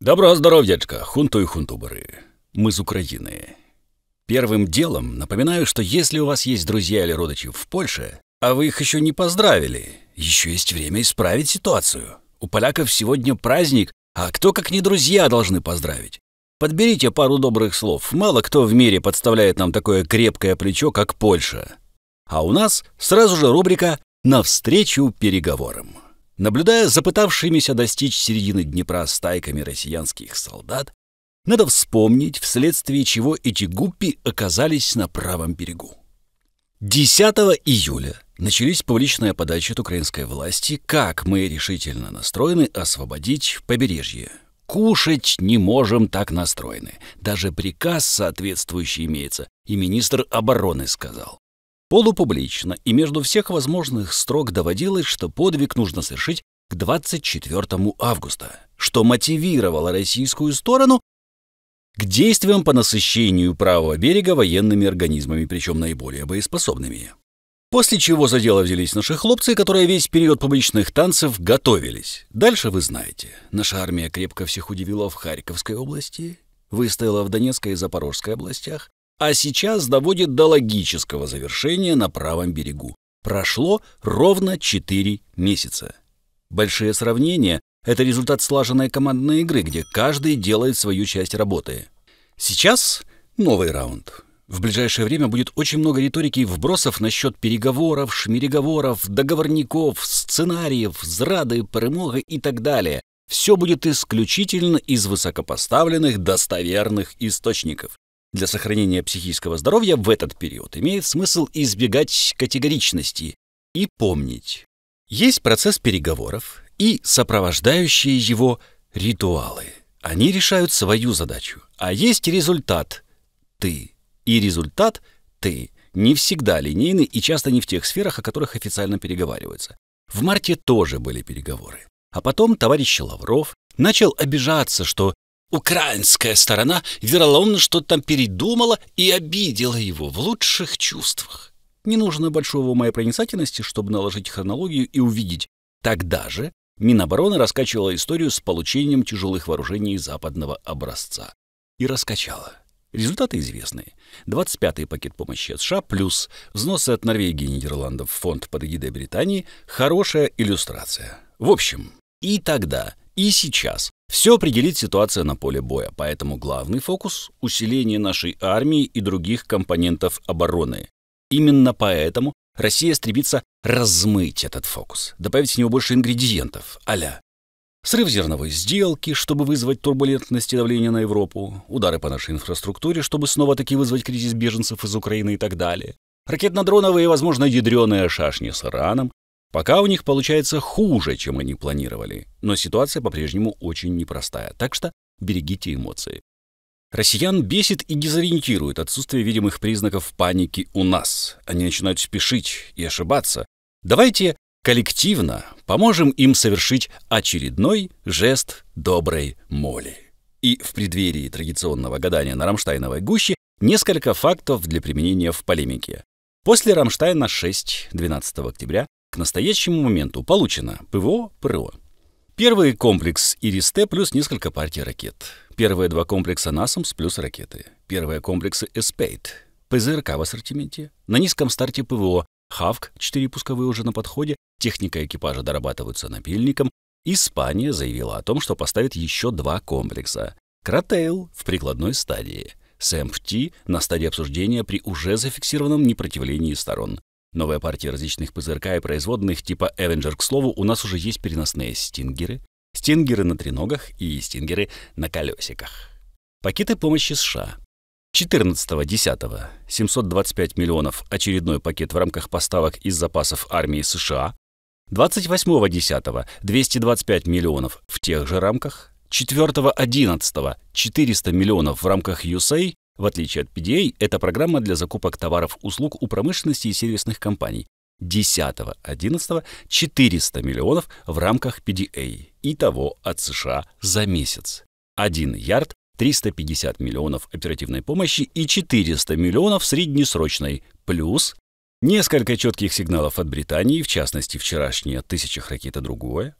Доброго здоровьячка, хунту и хунтуборы. Мы с Украины. Первым делом напоминаю, что если у вас есть друзья или родичи в Польше, а вы их еще не поздравили, еще есть время исправить ситуацию. У поляков сегодня праздник, а кто, как не друзья, должны поздравить? Подберите пару добрых слов. Мало кто в мире подставляет нам такое крепкое плечо, как Польша. А у нас сразу же рубрика «Навстречу переговорам». Наблюдая за пытавшимися достичь середины Днепра стайками россиянских солдат, надо вспомнить, вследствие чего эти гуппи оказались на правом берегу. 10 июля начались публичные подачи от украинской власти, как мы решительно настроены освободить побережье. Кушать не можем, так настроены. Даже приказ соответствующий имеется, и министр обороны сказал. Полупублично и между всех возможных строк доводилось, что подвиг нужно совершить к 24 августа, что мотивировало российскую сторону к действиям по насыщению правого берега военными организмами, причем наиболее боеспособными. После чего за дело взялись наши хлопцы, которые весь период публичных танцев готовились. Дальше вы знаете. Наша армия крепко всех удивила в Харьковской области, выстояла в Донецкой и Запорожской областях, а сейчас доводит до логического завершения на правом берегу. Прошло ровно 4 месяца. Большие сравнения — это результат слаженной командной игры, где каждый делает свою часть работы. Сейчас новый раунд. В ближайшее время будет очень много риторики и вбросов насчет переговоров, шмиреговоров, договорников, сценариев, зрады, перемоги и так далее. Все будет исключительно из высокопоставленных, достоверных источников. Для сохранения психического здоровья в этот период имеет смысл избегать категоричности и помнить. Есть процесс переговоров и сопровождающие его ритуалы. Они решают свою задачу. А есть результат – ты. И результат – ты. Не всегда линейный и часто не в тех сферах, о которых официально переговариваются. В марте тоже были переговоры. А потом товарищ Лавров начал обижаться, что украинская сторона вероломно что-то там передумала и обидела его в лучших чувствах. Не нужно большого ума и проницательности, чтобы наложить хронологию и увидеть. Тогда же Минобороны раскачивала историю с получением тяжелых вооружений западного образца. И раскачала. Результаты известны. 25-й пакет помощи от США плюс взносы от Норвегии и Нидерландов в фонд под эгидой Британии – хорошая иллюстрация. В общем, и тогда, и сейчас все определит ситуация на поле боя, поэтому главный фокус – усиление нашей армии и других компонентов обороны. Именно поэтому Россия стремится размыть этот фокус, добавить в него больше ингредиентов, а-ля срыв зерновой сделки, чтобы вызвать турбулентность и давление на Европу, удары по нашей инфраструктуре, чтобы снова-таки вызвать кризис беженцев из Украины и так далее, ракетно-дроновые и, возможно, ядреные шашни с Ираном. Пока у них получается хуже, чем они планировали, но ситуация по-прежнему очень непростая, так что берегите эмоции. Россиян бесит и дезориентирует отсутствие видимых признаков паники у нас. Они начинают спешить и ошибаться. Давайте коллективно поможем им совершить очередной жест доброй моли. И в преддверии традиционного гадания на Рамштайновой гуще несколько фактов для применения в полемике. После Рамштайна 6 12 октября к настоящему моменту получено ПВО, ПРО. Первый комплекс ИРИС-Т плюс несколько партий ракет. Первые 2 комплекса НАСАМС плюс ракеты. Первые комплексы ЭСПЕЙТ. ПЗРК в ассортименте. На низком старте ПВО. ХАВК, 4 пусковые уже на подходе. Техника экипажа дорабатывается напильником. Испания заявила о том, что поставит еще 2 комплекса. Кратейл в прикладной стадии. СМФТ на стадии обсуждения при уже зафиксированном непротивлении сторон. Новая партия различных ПЗРК и производных типа Avenger, к слову, у нас уже есть переносные стингеры, стингеры на треногах и стингеры на колесиках. Пакеты помощи США. 14.10. 725 миллионов очередной пакет в рамках поставок из запасов армии США. 28.10. 225 миллионов в тех же рамках. 4.11. 400 миллионов в рамках USAID. В отличие от PDA, это программа для закупок товаров-услуг у промышленности и сервисных компаний. 10.11. 400 миллионов в рамках PDA. Итого от США за месяц. 1 ярд, 350 миллионов оперативной помощи и 400 миллионов среднесрочной. Плюс несколько четких сигналов от Британии, в частности, вчерашние от 1000 ракет и другое.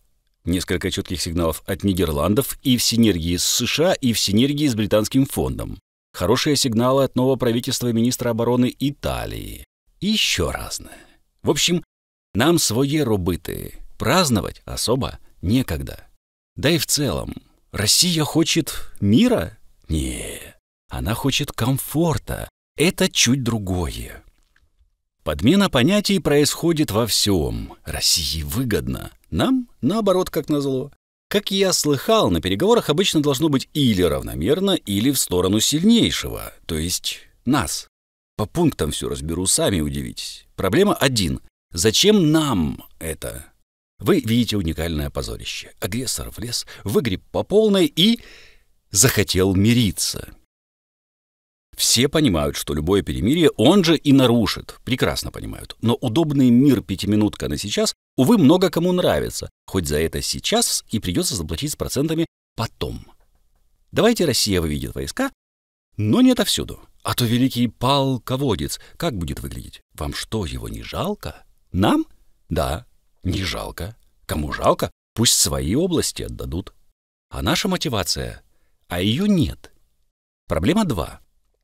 Несколько четких сигналов от Нидерландов и в синергии с США, и в синергии с британским фондом. Хорошие сигналы от нового правительства и министра обороны Италии. И еще разное. В общем, нам своє робити. Праздновать особо некогда. Да и в целом, Россия хочет мира? Не, она хочет комфорта. Это чуть другое. Подмена понятий происходит во всем. России выгодно. Нам, наоборот, как назло. Как я слыхал, на переговорах обычно должно быть или равномерно, или в сторону сильнейшего, то есть нас. По пунктам все разберу, сами удивитесь. Проблема один. Зачем нам это? Вы видите уникальное позорище. Агрессор влез, выгреб по полной и захотел мириться. Все понимают, что любое перемирие он же и нарушит. Прекрасно понимают. Но удобный мир пятиминутка на сейчас, увы, много кому нравится. Хоть за это сейчас и придется заплатить с процентами потом. Давайте Россия выведет войска, но не отовсюду. А то великий полководец как будет выглядеть? Вам что, его не жалко? Нам? Да, не жалко. Кому жалко? Пусть свои области отдадут. А наша мотивация? А ее нет. Проблема 2.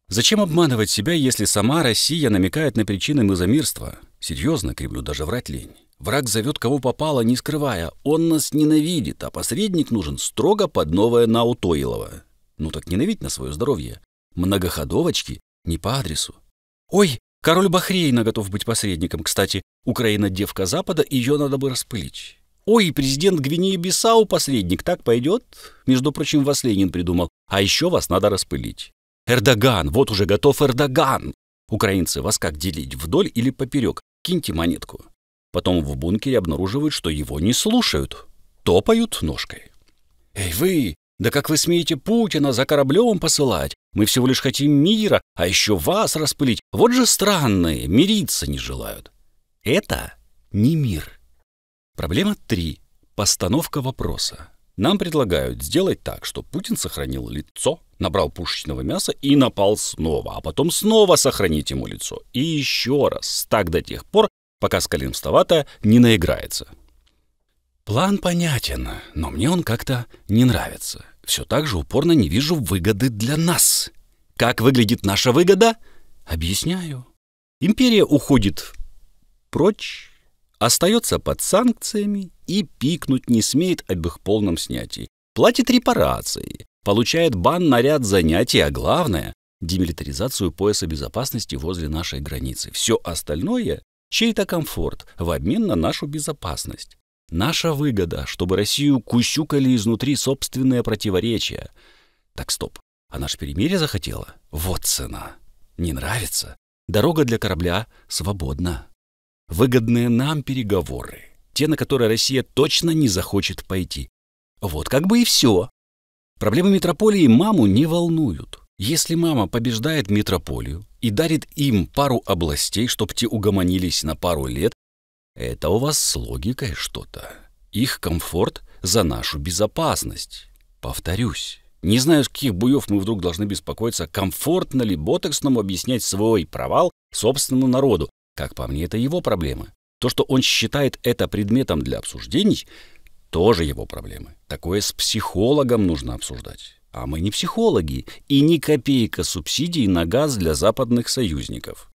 Зачем обманывать себя, если сама Россия намекает на причины мизомирства? Серьезно, Кремлю даже врать лень. Враг зовет кого попало, не скрывая. Он нас ненавидит, а посредник нужен строго под новое Наутоилово. Ну так ненавидь на свое здоровье. Многоходовочки не по адресу. Ой, король Бахрейна готов быть посредником. Кстати, Украина девка Запада, ее надо бы распылить. Ой, президент Гвинеи-Бисау посредник, так пойдет? Между прочим, вас Ленин придумал. А еще вас надо распылить. Эрдоган, вот уже готов Эрдоган. Украинцы, вас как делить, вдоль или поперек? Киньте монетку. Потом в бункере обнаруживают, что его не слушают. Топают ножкой. Эй вы, да как вы смеете Путина за кораблем посылать? Мы всего лишь хотим мира, а еще вас распылить. Вот же странные, мириться не желают. Это не мир. Проблема 3. Постановка вопроса. Нам предлагают сделать так, что Путин сохранил лицо, набрал пушечного мяса и напал снова, а потом снова сохранить ему лицо. И еще раз, так до тех пор, пока Скалинстовато не наиграется. План понятен, но мне он как-то не нравится. Все так же упорно не вижу выгоды для нас. Как выглядит наша выгода? Объясняю. Империя уходит прочь, остается под санкциями и пикнуть не смеет об их полном снятии. Платит репарации, получает бан на ряд занятий, а главное – демилитаризацию пояса безопасности возле нашей границы. Все остальное – чей-то комфорт в обмен на нашу безопасность. Наша выгода, чтобы Россию кусюкали изнутри собственные противоречия. Так, стоп. А наше перемирие захотела? Вот цена. Не нравится? Дорога для корабля свободна. Выгодные нам переговоры. Те, на которые Россия точно не захочет пойти. Вот как бы и все. Проблемы метрополии маму не волнуют. Если мама побеждает метрополию и дарит им пару областей, чтоб те угомонились на пару лет, это у вас с логикой что-то. Их комфорт за нашу безопасность. Повторюсь, не знаю, с каких буев мы вдруг должны беспокоиться, комфортно ли Ботексному объяснять свой провал собственному народу. Как по мне, это его проблемы. То, что он считает это предметом для обсуждений, тоже его проблемы. Такое с психологом нужно обсуждать. А мы не психологи, и ни копейка субсидий на газ для западных союзников.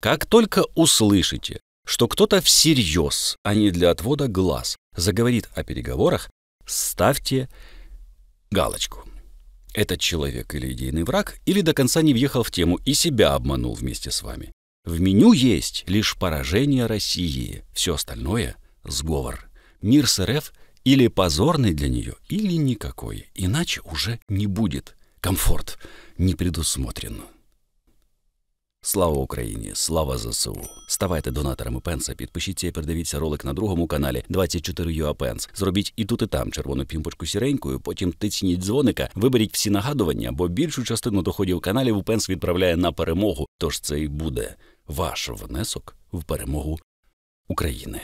Как только услышите, что кто-то всерьез, а не для отвода глаз, заговорит о переговорах, ставьте галочку. Этот человек или идейный враг, или до конца не въехал в тему и себя обманул вместе с вами. В меню есть лишь поражение России. Все остальное — сговор. Мир с РФ или позорный для нее, или никакой. Иначе уже не будет. Комфорт не предусмотрен. Слава Україні, слава ЗСУ. Ставайте донаторами Пенса, підпишіться і передивіться ролик на другому каналі 24UA Пенс. Зробіть і тут, і там червону пімпочку сіренькою, потім тицніть дзвоника, виберіть всі нагадування, бо більшу частину доходів каналів Пенс відправляє на перемогу. Тож це і буде ваш внесок в перемогу України.